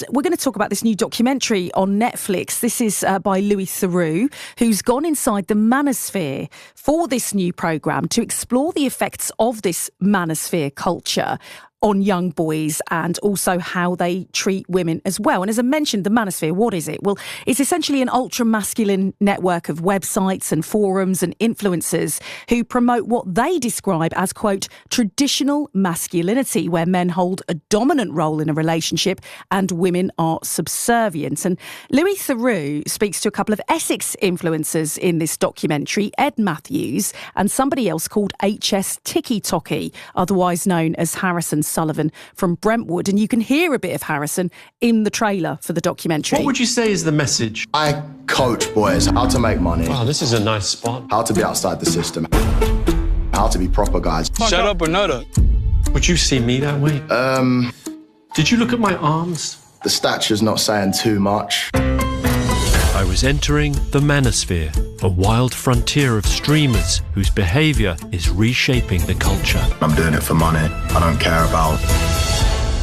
we're going to talk about this new documentary on Netflix. This is by Louis Theroux, who's gone inside the Manosphere for this new programme to explore the effects of this Manosphere culture on young boys and also how they treat women as well. And as I mentioned, the Manosphere, what is it? Well, it's essentially an ultra-masculine network of websites and forums and influencers who promote what they describe as, quote, traditional masculinity, where men hold a dominant role in a relationship and women are subservient. And Louis Theroux speaks to a couple of Essex influencers in this documentary, Ed Matthews and somebody else called HS Tiki Toki, otherwise known as Harrison Sullivan from Brentwood. And you can hear a bit of Harrison in the trailer for the documentary. What would you say is the message? I coach boys how to make money. Wow, this is a nice spot. How to be outside the system. How to be proper guys. Shut up or nut up. Would you see me that way? Did you look at my arms? The stature's not saying too much. I was entering the Manosphere, a wild frontier of streamers whose behaviour is reshaping the culture. I'm doing it for money. I don't care about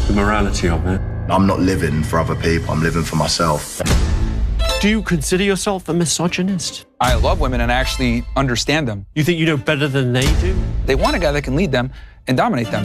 The morality of it. I'm not living for other people. I'm living for myself. Do you consider yourself a misogynist? I love women and I actually understand them. You think you know better than they do? They want a guy that can lead them and dominate them.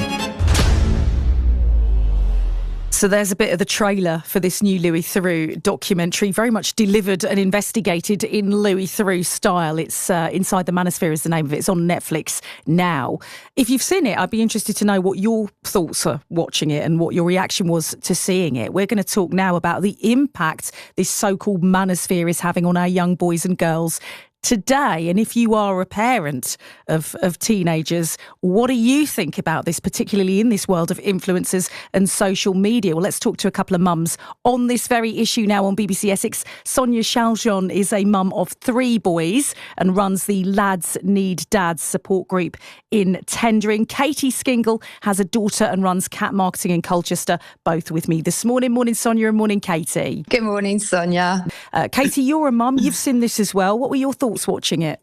So there's a bit of the trailer for this new Louis Theroux documentary, very much delivered and investigated in Louis Theroux style. It's Inside the Manosphere is the name of it. It's on Netflix now. If you've seen it, I'd be interested to know what your thoughts are watching it and what your reaction was to seeing it. We're going to talk now about the impact this so-called Manosphere is having on our young boys and girls today. And if you are a parent of teenagers, what do you think about this, particularly in this world of influencers and social media? Well, let's talk to a couple of mums on this very issue now on BBC Essex. Sonia Watson is a mum of 3 boys and runs the Lads Need Dads support group in Tendring. Katie Skingle has a daughter and runs cat marketing in Colchester, both with me this morning. Morning, Sonia, and morning, Katie. Good morning, Sonia. Katie, you're a mum. You've seen this as well. What were your thoughts watching it?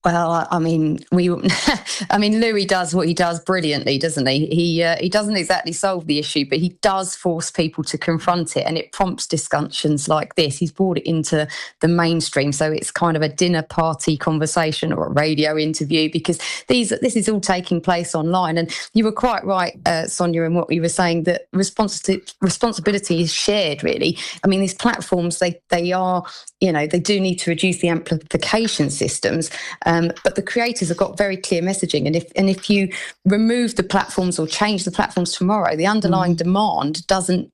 Well, I mean, Louis does what he does brilliantly, doesn't he? He doesn't exactly solve the issue, but he does force people to confront it, and it prompts discussions like this. He's brought it into the mainstream, so it's kind of a dinner party conversation or a radio interview, because this is all taking place online. And you were quite right, Sonia, in what you were saying, that responsibility is shared, really. I mean, these platforms, they are, they do need to reduce the amplification systems. But the creators have got very clear messaging, and if you remove the platforms or change the platforms tomorrow, the underlying demand doesn't,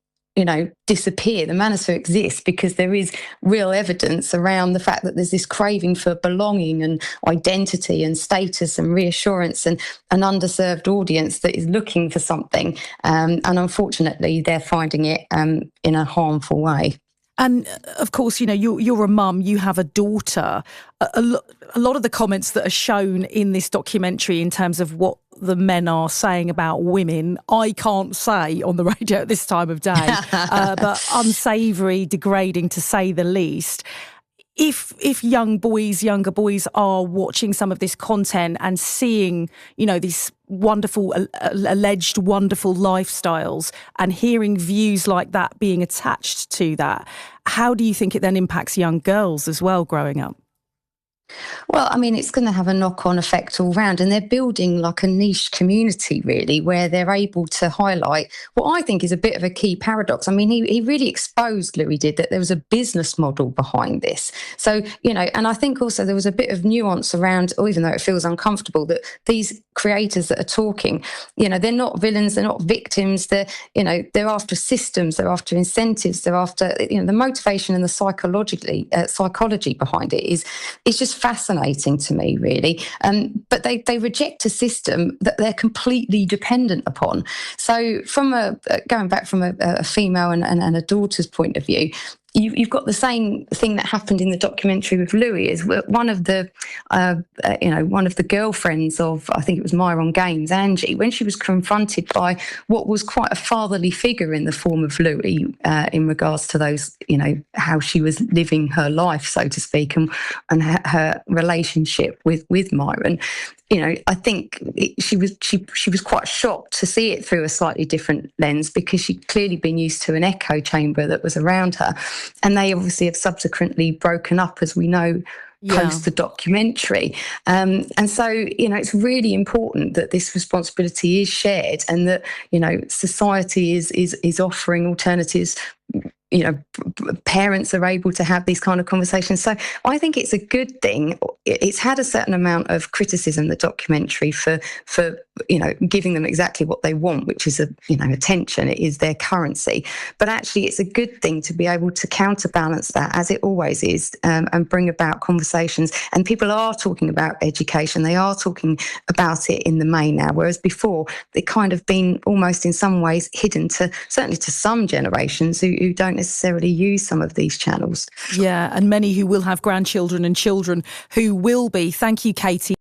disappear. The Manosphere exists because there is real evidence around the fact that there's this craving for belonging and identity and status and reassurance, and an underserved audience that is looking for something. And unfortunately, they're finding it in a harmful way. And of course, you're a mum, you have a daughter. A lot of the comments that are shown in this documentary in terms of what the men are saying about women, I can't say on the radio at this time of day, but unsavoury, degrading to say the least. If younger boys are watching some of this content and seeing, these wonderful, alleged wonderful lifestyles and hearing views like that being attached to that, how do you think it then impacts young girls as well growing up? Well, I mean, it's going to have a knock-on effect all round, and they're building like a niche community, really, where they're able to highlight what I think is a bit of a key paradox. I mean, he really exposed, Louis did, that there was a business model behind this. So, and I think also there was a bit of nuance around, or even though it feels uncomfortable, that these creators that are talking, they're not villains, they're not victims, they're after systems, they're after incentives, they're after, the motivation and the psychology behind it is just fascinating to me, really. But they reject a system that they're completely dependent upon. So from going back from a female and a daughter's point of view, you've got the same thing that happened in the documentary with Louis. Is one of the girlfriends of, I think it was Myron Gaines, Angie, when she was confronted by what was quite a fatherly figure in the form of Louis, in regards to those, how she was living her life, so to speak, and her relationship with Myron. I think she was quite shocked to see it through a slightly different lens, because she'd clearly been used to an echo chamber that was around her. And they obviously have subsequently broken up, as we know, post the documentary. And so, it's really important that this responsibility is shared, and that, society is offering alternatives. Parents are able to have these kind of conversations. So I think it's a good thing. It's had a certain amount of criticism, the documentary, for giving them exactly what they want, which is attention. It is their currency. But actually, it's a good thing to be able to counterbalance that, as it always is, and bring about conversations. And people are talking about education. They are talking about it in the main now, whereas before it kind of been almost in some ways hidden certainly to some generations who don't necessarily use some of these channels. Yeah, and many who will have grandchildren and children who will be. Thank you, Katie.